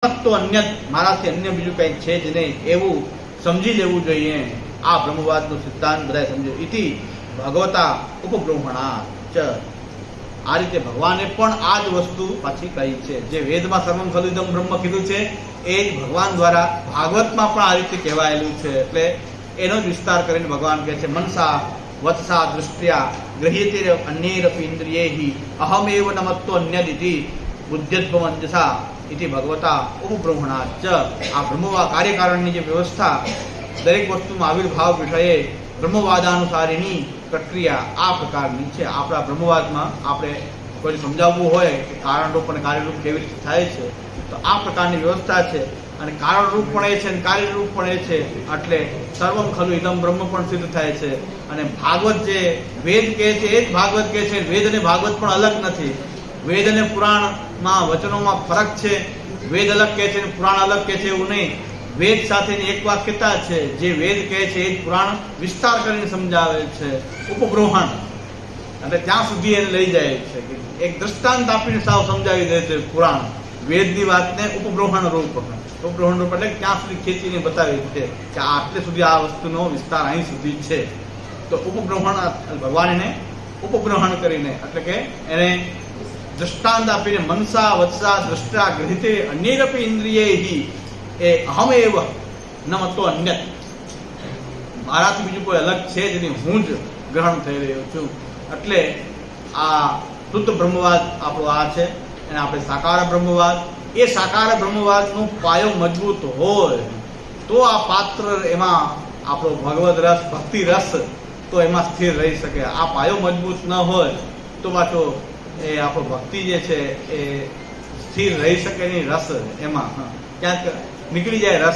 તો અન્ય મારાથી અન્ય બીજું કંઈ છે જ નહીં એવું સમજી લેવું જોઈએ. આ બ્રહ્મવાદનો સિદ્ધાંત બધા સમજો. ઇતિ ભગવતા ઉપબ્રહ્મણા ચ, આ રીતે ભગવાને પણ આ જ વસ્તુ પાછી કહી છે. જે વેદમાં સર્વમ ખલુ ઇદમ બ્રહ્મ કીધું છે એ જ ભગવાન દ્વારા ભાગવતમાં પણ આ રીતે કહેવાયેલું છે. એટલે એનો જ વિસ્તાર કરીને ભગવાન કહે છે મનસા વત્સા દૃષ્ટ્યા ગૃહ્યતે અન્યૈરપી ઇન્દ્રિયૈહિ અહમેવ નમત્તો અન્યદિતિ બુદ્ધ્યદ્ભવંજસા ઇતિ ભગવતા ઉપબ્રહ્મણા ચ. આ બ્રહ્મવા કાર્યકારણની જે વ્યવસ્થા દરેક વસ્તુમાં આવિર્ભાવ વિષયે બ્રહ્મવાદાનુસારીની પ્રક્રિયા આ પ્રકારની છે. આપણા બ્રહ્મવાદમાં આપણે કોઈ સમજાવવું હોય કે કારણરૂપ અને કાર્યરૂપ કેવી રીતે થાય છે તો આ પ્રકારની વ્યવસ્થા છે. અને કારણરૂપ પણ એ છે અને કાર્યરૂપ પણ એ છે. એટલે સર્વમ ખલુ ઇદમ બ્રહ્મ પણ સિદ્ધ થાય છે. અને ભાગવત જે વેદ કહે છે એ જ ભાગવત કહે છે. વેદ અને ભાગવત પણ અલગ નથી. વેદ અને પુરાણમાં વચનોમાં ફરક છે. વેદ અલગ કહે છે અને પુરાણ અલગ કહે છે એવું નહીં. વેદ સાથેની એક વાક્યતા છે. જે વેદ કહે છે એ જ પુરાણ વિસ્તાર કરીને સમજાવે છે. ઉપબ્રહ્મણ એટલે ત્યાં સુધી એને લઈ જાય છે કે એક દ્રષ્ટાંત આપીને સાવ સમજાવી દે છે પુરાણ વેદની વાતને ઉપબ્રહ્મણ રૂપ. ઉપબ્રહ્મણ રૂપ એટલે ત્યાં સુધી ખેંચીને બતાવી છે કે આટલે સુધી આ વસ્તુનો વિસ્તાર અહીં સુધી છે. તો ઉપબ્રહ્મણ ભગવાન એને ઉપગ્રહણ કરીને એટલે કે એને દ્રષ્ટાંત આપીને મનસા વત્સા દ્રષ્ટા ગૃહિતે અન્યૈરપી ઇન્દ્રિયૈહિ એ અહમેવ નમતો અન્યત, મારાથી બીજું કોઈ અલગ છે જ નહીં, હું જ ગ્રહણ થઈ રહ્યો છું. એટલે આ શુદ્ધ બ્રહ્મવાદ આપણો આ છે. અને આપણે સાકાર બ્રહ્મવાદ, એ સાકાર બ્રહ્મવાદનો પાયો મજબૂત હોય તો આ પાત્ર એમાં આપણો ભગવદ રસ ભક્તિ રસ તો એમાં સ્થિર રહી શકે. આ પાયો મજબૂત ન હોય તો પાછો એ આપણો ભક્તિ જે છે એ સ્થિર રહી શકે નહીં. રસ એમાં ક્યાંક નીકળી જાય.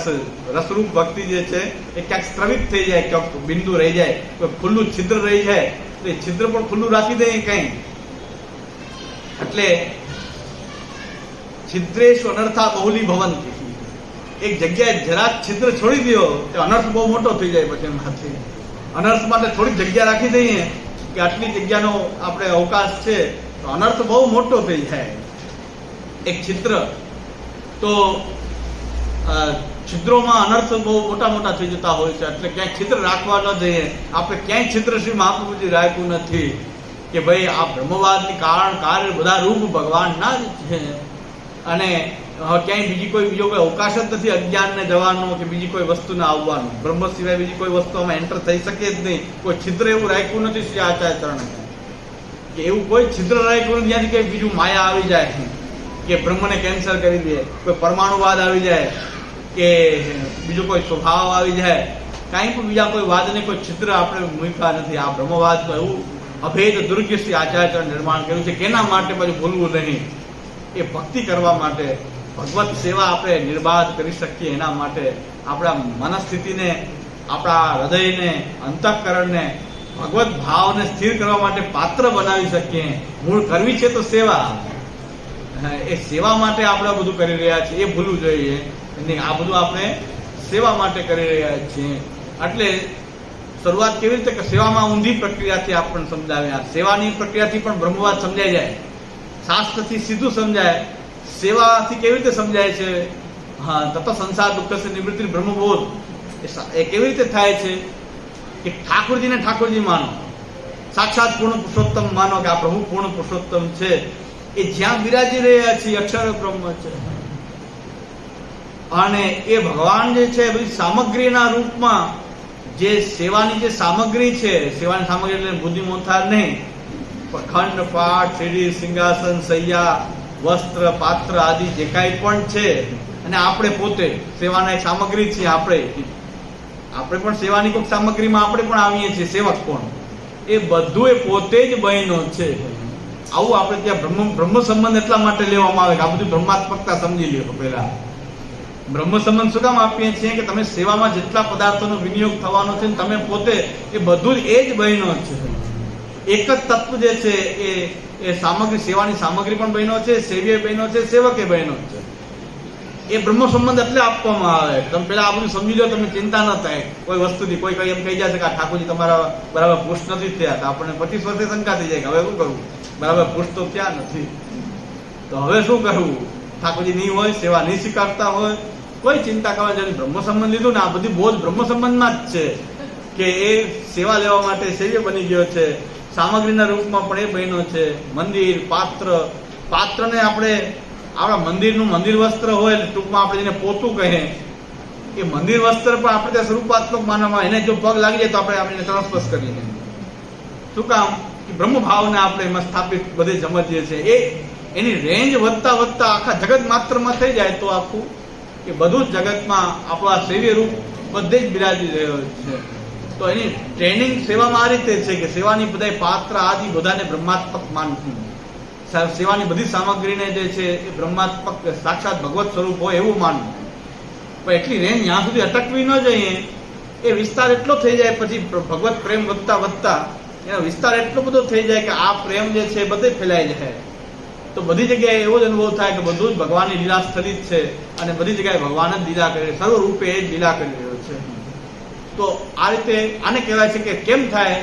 રસરૂપ ભક્તિ જે છે એ ક્યાંક સ્ત્રવિત થઈ જાય, ક્યાંક બિંદુ રહી જાય, કોઈ ખુલ્લું છિદ્ર રહી જાય તો એ છિદ્ર પણ ખુલ્લું રાખી દે કંઈ. એટલે છિદ્રેશુ અનર્થા બહુલી ભવંતી, એક જગ્યાએ જરાક છિદ્ર છોડી દો તો અનર્થ બહુ મોટો થઈ જાય. પછી એમાંથી અનર્થ માટે થોડીક જગ્યા રાખી દઈએ કે આટલી જગ્યાનો આપણે અવકાશ છે તો અનર્થ બહુ મોટો થઈ જાય. એક છિદ્ર તો છિદ્રોમાં અનર્થ બહુ મોટા મોટા થઈ જતા હોય છે. એટલે ક્યાંય છિદ્ર રાખવા ન જઈએ. આપણે ક્યાંય છિદ્ર શ્રી મહાપ્રભુજી રાખ્યું નથી કે ભાઈ આ બ્રહ્મવાદની કારણ કાર્ય બધા રૂપ ભગવાનના જ છે. અને ક્યાંય બીજો કોઈ અવકાશ જ નથી અજ્ઞાનને જવાનો કે બીજી કોઈ વસ્તુને આવવાનો. બ્રહ્મ સિવાય બીજી કોઈ વસ્તુ આમાં એન્ટર થઈ શકે જ નહીં. કોઈ છિદ્ર એવું રાખ્યું નથી શ્રી આચાર્ય ચરણે કે એવું કોઈ છિદ્ર રાખ્યું નથી જ્યાંથી કંઈ બીજું માયા આવી જાય કે બ્રહ્મને કેન્સલ કરી દે, કોઈ પરમાણુવાદ આવી જાય કે બીજો કોઈ સ્વભાવ આવી જાય. કાંઈ પણ બીજા કોઈ વાદને કોઈ છિદ્ર આપણે મૂક્યા નથી. આ બ્રહ્મવાદ તો એવું અભેદ દુર્ગ્ય શ્રી આચાર્ય ચરણ નિર્માણ કર્યું છે. કેના માટે પછી ભૂલવું નહીં? એ ભક્તિ કરવા માટે, ભગવત સેવા આપણે નિર્બાધ કરી શકીએ એના માટે, આપણા મનસ્થિતિને, આપણા હૃદયને, અંતઃકરણને ભગવત ભાવને સ્થિર કરવા માટે પાત્ર બનાવી શકીએ. મૂળ કરવી છે તો સેવા. એ સેવા માટે આપણે બધું કરી રહ્યા છીએ એ ભૂલવું જોઈએ નહીં. આ બધું આપણે સેવા માટે કરી રહ્યા છીએ. એટલે શરૂઆત કેવી રીતે કે સેવામાં ઊંધી પ્રક્રિયાથી આપણને સમજાવે. આ સેવાની પ્રક્રિયાથી પણ બ્રહ્મવાદ સમજાઈ જાય, શાસ્ત્રથી સીધું સમજાય. સેવાથી કેવી રીતે સમજાય છે? હા, તત સંસાર દુઃખ સે નિવૃત્તિ બ્રહ્મબોધ એ કેવી રીતે થાય છે કે ઠાકોરજીને ઠાકોરજી માનો, સાક્ષાત પૂર્ણ પુરુષોત્તમ માનો કે આ પ્રભુ પૂર્ણ પુરુષોત્તમ છે. એ જ્યાં બિરાજી રહ્યા છે અક્ષર બ્રહ્મ છે. અને એ ભગવાન જે છે બધી સામગ્રીના રૂપમાં જે સેવાની જે સામગ્રી છે, સેવાની સામગ્રી એટલે બુદ્ધિ મોથાર નહીં, ખંડ પાઠ સીડી સિંહાસન સૈયા વસ્ત્ર પાત્ર આદિ જે કાંઈ પણ છે, અને આપણે પોતે સેવાના એક સામગ્રી છીએ. આપણે પણ સેવાની કોઈક સામગ્રીમાં આપણે પણ આવીએ છીએ, સેવક પણ. એ બધું એ પોતે જ બહેનો છે. આવું આપણે ત્યાં બ્રહ્મ સંબંધ એટલા માટે લેવામાં આવે કે આ બધું બ્રહ્માત્મકતા સમજી લ્યો. પહેલા બ્રહ્મ સંબંધ શું કામ આપીએ છીએ કે તમે સેવામાં જેટલા પદાર્થોનો વિનિયોગ થવાનો છે તમે પોતે એ બધું જ એ જ બહેનો છે. એક જ તત્વ જે છે એ સામગ્રી, સેવાની સામગ્રી પણ બહેનો છે, સેવીય બહેનો છે, સેવકે બહેનો છે. એ બ્રહ્મ સંબંધ એટલે આપવામાં આવે. તમે પેલા આ બધું સમજી લો, તમને ચિંતા ન થાય કોઈ વસ્તુથી. કોઈ એમ કહી જશે કે આ ઠાકોરજી તમારા બરાબર પુષ્ટ નથી થયા, તો આપણને 25 વર્ષે શંકા થઈ જાય કે હવે શું કરવું, બરાબર પુષ્ટ તો થયા નથી, તો હવે શું કરવું? ઠાકોરજી નહીં હોય, સેવા નહીં સ્વીકારતા હોય, કોઈ ચિંતા કરવા જેને બ્રહ્મ સંબંધ લીધું ને આ બધી બોધ બ્રહ્મ સંબંધમાં જ છે કે એ સેવા લેવા માટે સેવ્ય બની ગયો છે, સામગ્રીના રૂપમાં પણ એ બન્યો છે. મંદિર, પાત્રને આપણે આપણા મંદિરનું મંદિર વસ્ત્ર હોય એટલે ટૂંકમાં આપણે જેને પોતું કહે એ મંદિર વસ્ત્ર પણ આપણે ત્યાં સ્વરૂપાત્મક માનવામાં, એને જો પગ લાગી જાય તો આપણે એને તણસ્પર્શ કરીએ. શું કામ? કે બ્રહ્મ ભાવને આપણે એમાં સ્થાપિત બધે સમજીએ છીએ. એ એની રેન્જ વધતા વધતા આખા જગત માત્રમાં થઈ જાય તો આખું એ બધું જ જગતમાં આપણા સેવ્ય રૂપ બધે જ બિરાજી રહ્યો છે. તો એની ટ્રેનિંગ સેવામાં આ રીતે છે કે સેવાની બધા પાત્ર આદિ બધાને બ્રહ્માત્મક માનવું, સેવાની બધી સામગ્રીને જે છે એ બ્રહ્માત્મક સાક્ષાત ભગવત સ્વરૂપ હોય એવું માનવું. પણ એટલી રેન્જ જ્યાં સુધી અટકવી ન જઈએ એ વિસ્તાર એટલો થઈ જાય, પછી ભગવત પ્રેમ વધતા વધતા એનો વિસ્તાર એટલો બધો થઈ જાય કે આ પ્રેમ જે છે બધે ફેલાઈ જાય. તો બધી જગ્યાએ એવો જ અનુભવ થાય કે બધું જ ભગવાનની લીલા સ્થલિત છે અને બધી જગ્યાએ ભગવાન જ લીલા કરી, સર્વરૂપે એ જ લીલા કરી રહ્યો છે. તો આ રીતે આને કહેવાય છે કે કેમ થાય?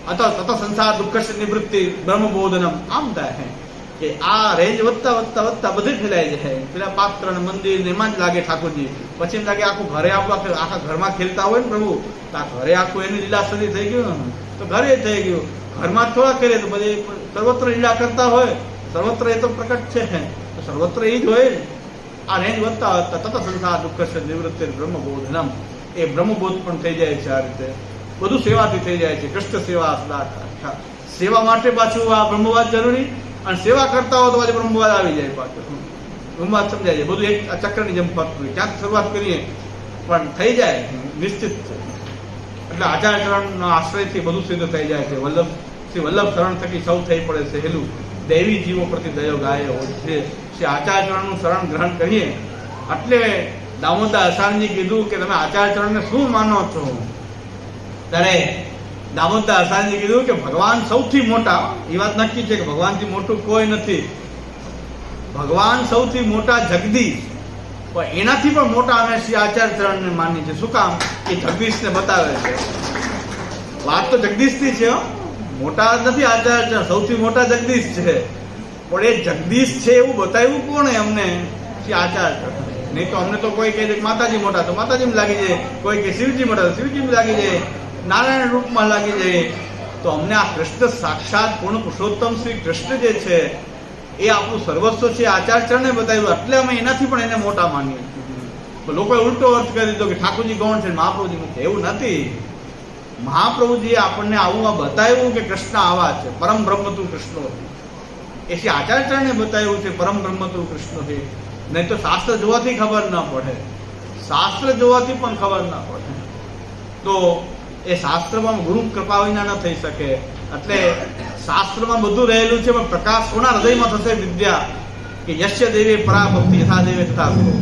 તત સંસાર દુઃખ નિવૃત્તિ બ્રહ્મબોધનમ. આમ થાય કે આ રેન્જ વધતા વધતા વધતા બધે ફેલાઈ જાય. પેલા પાત્ર અને મંદિર એમાં જ લાગે ઠાકોરજી, પછી એમ લાગે આખું ઘરે આખા ઘરમાં ખેલતા હોય ને પ્રભુ, તો આ ઘરે આખું એની લીલા સ્થલિત થઈ ગયું, તો ઘરે થઈ ગયું. ઘરમાં થોડા કરે તો બધી સર્વત્ર લીલા કરતા હોય, સર્વત્ર એ તો પ્રકટ છે, તો સર્વત્ર એ જ હોય. આ રેન્જ વધતા વધતા તત સંસાર દુઃખ નિવૃત્તિ બ્રહ્મબોધનમ, એ બ્રહ્મબોધ પણ થઈ જાય છે. આ રીતે બધું સેવાથી થઈ જાય છે. કૃષ્ણ સેવા સદા, સેવા માટે પાછું આ બ્રહ્મવાદ જરૂરી, અને સેવા કરતા હો તો પાછું બ્રહ્મવાદ આવી જાય. પાછું બ્રહ્મવાદ સમજાય છે. બધું એક ચક્રની જેમ ફરતું હોય, ક્યાંથી શરૂઆત કરીએ પણ થઈ જાય નિશ્ચિત છે. એટલે આચાર્યચરણના આશ્રયથી બધું સિદ્ધ થઈ જાય છે. શ્રી વલ્લભ શરણ થકી સૌ થઈ પડે છે હેલું, દૈવી જીવો પ્રતિ દયો ગાય હોય છે. શ્રી આચાર્યચરણનું શરણ ગ્રહણ કરીએ એટલે દામોદર અસાનજી કીધું કે તમે આચાર્યચરણને શું માનો છો? ત્યારે દામોદર અસાનજી કીધું કે ભગવાન સૌથી મોટા, એ વાત નક્કી છે કે ભગવાનથી મોટું કોઈ નથી. ભગવાન સૌથી મોટા જગદીશ, પણ એનાથી પણ મોટા અમે શ્રી આચાર્યચરણને માનીએ છીએ. શું કામ? એ જગદીશને બતાવે છે. વાત તો જગદીશની છે, મોટા નથી આચાર્યચરણ, સૌથી મોટા જગદીશ છે. પણ એ જગદીશ છે એવું બતાવ્યું કોણે અમને? શ્રી આચાર્યચરણ. નહીં તો અમને તો કોઈ કહે છે માતાજી મોટા તો માતાજીમાં લાગી જાય, કોઈ કે શિવજી મોટા તો શિવજીમાં લાગી જાય, નારાયણ રૂપમાં લાગી જાય. તો અમને આ કૃષ્ણ સાક્ષાત પૂર્ણ પુરુષોત્તમ શ્રી કૃષ્ણ જે છે એ આપણું સર્વસ્વ છે, આચાર્યચરણને બતાવ્યું એટલે અમે એનાથી પણ એને મોટા માનીએ. તો લોકોએ ઉલટો અર્થ કરી દીધો કે ઠાકોરજી ગૌણ છે, મહાપ્રભુજી નથી. એવું નથી. મહાપ્રભુજીએ આપણને આવું બતાવ્યું કે કૃષ્ણ આવા છે, પરમ બ્રહ્મ તું કૃષ્ણ. એ શ્રી આચાર્યચરણને બતાવ્યું છે પરમ બ્રહ્મ તું કૃષ્ણ છે. નહીં તો શાસ્ત્ર જોવાથી ખબર ના પડે, શાસ્ત્ર જોવાથી પણ ખબર ના પડે. તો એ શાસ્ત્રમાં ગુરુ કૃપા વિના ન થઈ શકે. એટલે શાસ્ત્રમાં બધું રહેલું છે, પણ પ્રકાશ કોના હૃદયમાં થશે? વિદ્યા કે યશ્ય દેવે પરા ભક્તિ યથા દેવે તથા ગુરુ.